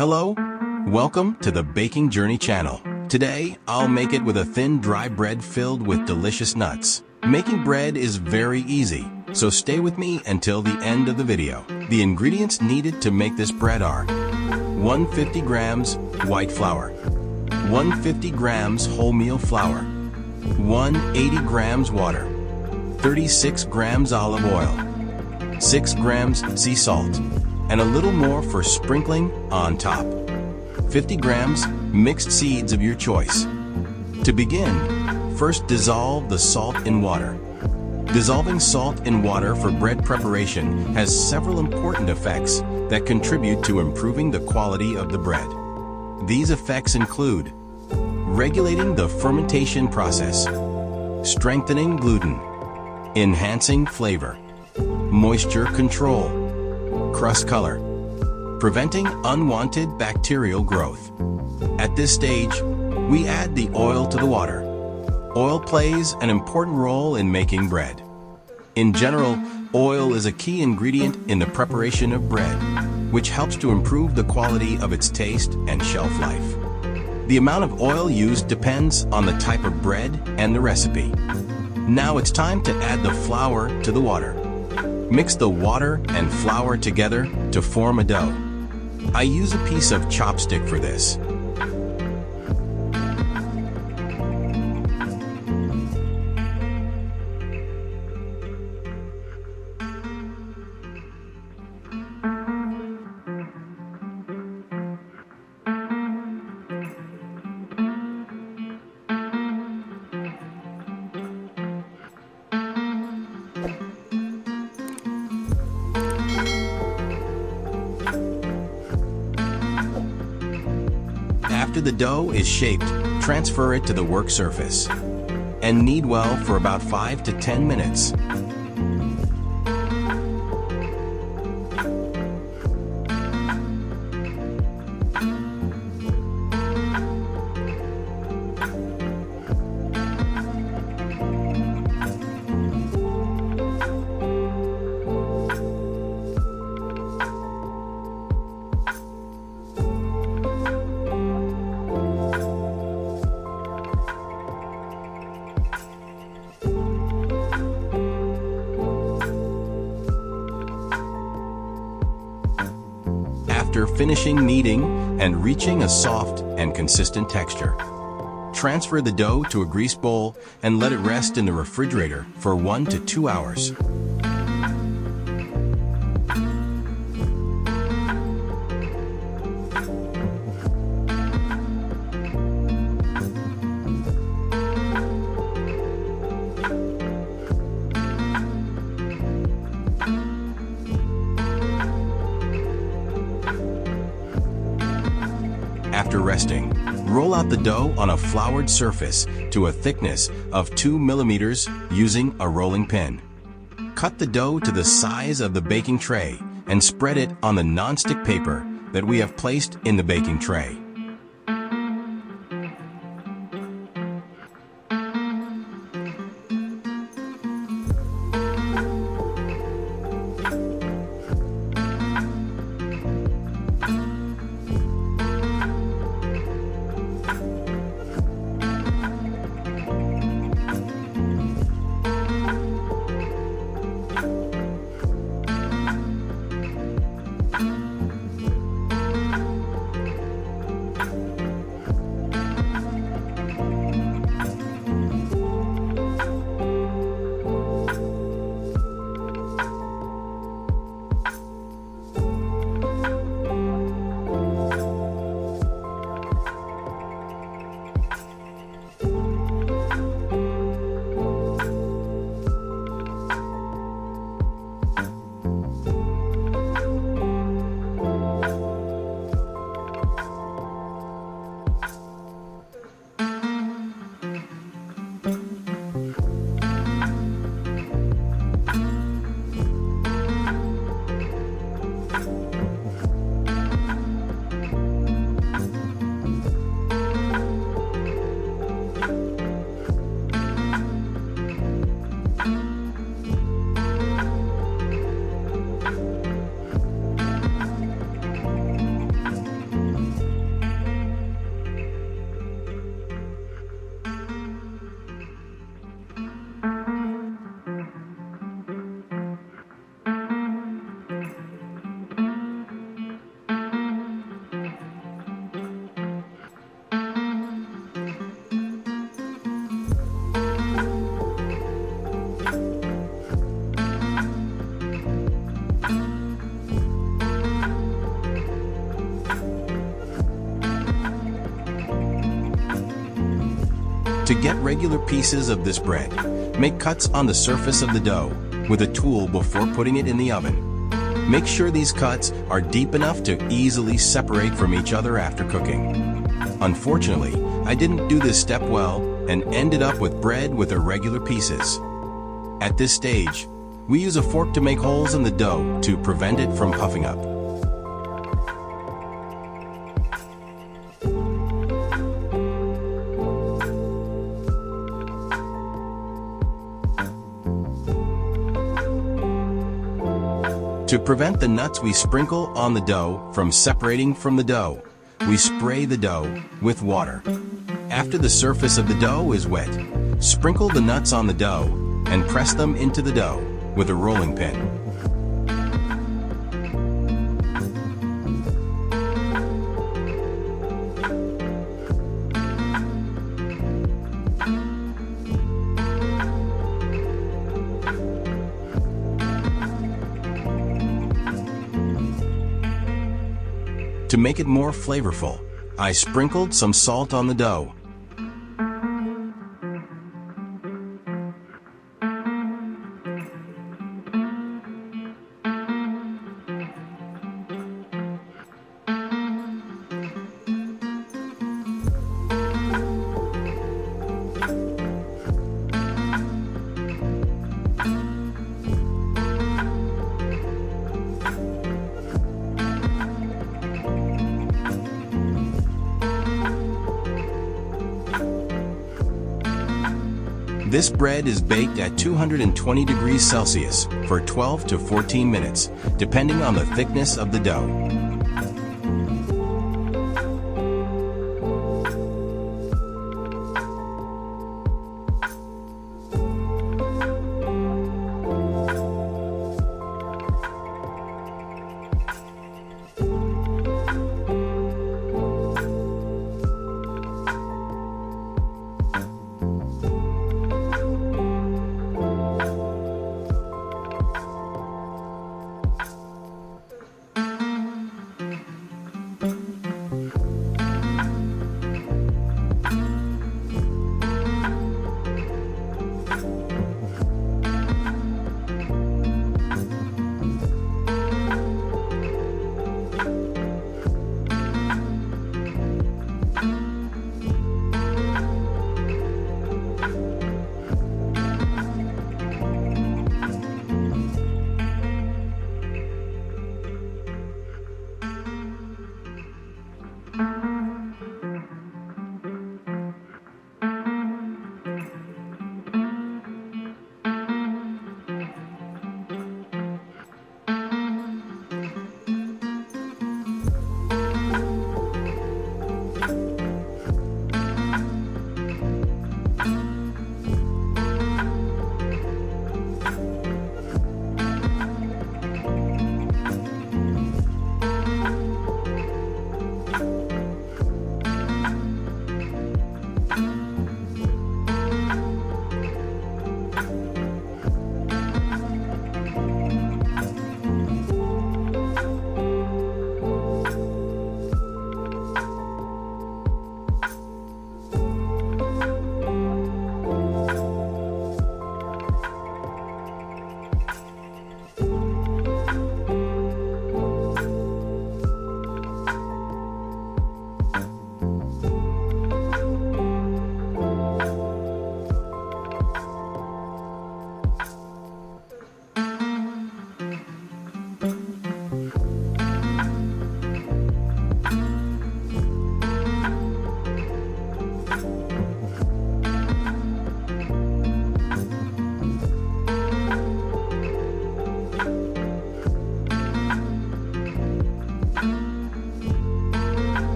Hello, welcome to the Baking Journey channel. Today, I'll make it with a thin dry bread filled with delicious nuts. Making bread is very easy, so stay with me until the end of the video. The ingredients needed to make this bread are 150 grams white flour, 150 grams wholemeal flour, 180 grams water, 36 grams olive oil, 6 grams sea salt, and a little more for sprinkling on top. 50 grams mixed seeds of your choice. To begin, first dissolve the salt in water. Dissolving salt in water for bread preparation has several important effects that contribute to improving the quality of the bread. These effects include regulating the fermentation process, strengthening gluten, enhancing flavor, moisture control, crust color, preventing unwanted bacterial growth. At this stage, we add the oil to the water. Oil plays an important role in making bread. In general, oil is a key ingredient in the preparation of bread, which helps to improve the quality of its taste and shelf life. The amount of oil used depends on the type of bread and the recipe. Now it's time to add the flour to the water. Mix the water and flour together to form a dough. I use a piece of chopstick for this. After the dough is shaped, transfer it to the work surface and knead well for about 5 to 10 minutes. After finishing kneading and reaching a soft and consistent texture, transfer the dough to a grease bowl and let it rest in the refrigerator for 1 to 2 hours. After resting, roll out the dough on a floured surface to a thickness of 2 millimeters using a rolling pin. Cut the dough to the size of the baking tray and spread it on the non-stick paper that we have placed in the baking tray. To get regular pieces of this bread, make cuts on the surface of the dough with a tool before putting it in the oven. Make sure these cuts are deep enough to easily separate from each other after cooking. Unfortunately, I didn't do this step well and ended up with bread with irregular pieces. At this stage, we use a fork to make holes in the dough to prevent it from puffing up. To prevent the nuts we sprinkle on the dough from separating from the dough, we spray the dough with water. After the surface of the dough is wet, sprinkle the nuts on the dough and press them into the dough with a rolling pin. To make it more flavorful, I sprinkled some salt on the dough. This bread is baked at 220 degrees Celsius for 12 to 14 minutes, depending on the thickness of the dough.